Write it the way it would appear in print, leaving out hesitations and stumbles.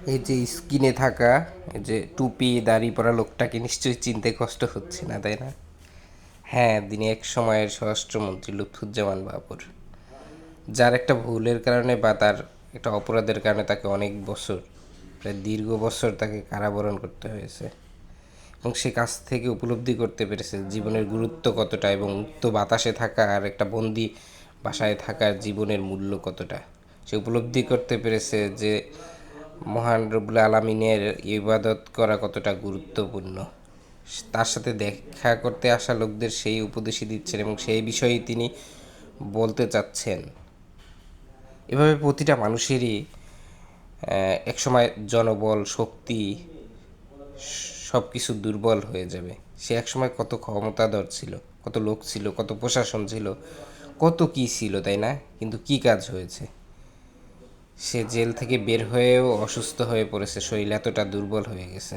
এই যে স্কিনে থাকা, এই যে টুপি দাড়ি পরা লোকটাকে নিশ্চয়ই চিনতে কষ্ট হচ্ছে না, তাই না? হ্যাঁ, তিনি এক সময়ের স্বরাষ্ট্রমন্ত্রী লুৎফুজ্জামান বাবর, যার একটা ভুলের কারণে বা তার একটা অপরাধের কারণে তাকে অনেক বছর, প্রায় দীর্ঘ বছর তাকে কারাবরণ করতে হয়েছে। এবং সে কাছ থেকে উপলব্ধি করতে পেরেছে জীবনের গুরুত্ব কতটা, এবং মুক্ত বাতাসে থাকা আর একটা বন্দি বাসায় থাকার জীবনের মূল্য কতটা। সে উপলব্ধি করতে পেরেছে যে মহান রব্বুল আলমিনের ইবাদত করা কতটা গুরুত্বপূর্ণ। তার সাথে দেখা করতে আসা লোকদের সেই উপদেশই দিচ্ছেন এবং সেই বিষয়েই তিনি বলতে চাচ্ছেন। এভাবে প্রতিটা মানুষেরই একসময় জনবল, শক্তি, সব কিছু দুর্বল হয়ে যাবে। সে একসময় কত ক্ষমতাধর ছিল, কত লোক ছিল, কত প্রশাসন ছিল, কত কি ছিল, তাই না? কিন্তু কি কাজ হয়েছে? সে জেল থেকে বের হয়েও অসুস্থ হয়ে পড়েছে, শরীর এতটা দুর্বল হয়ে গেছে।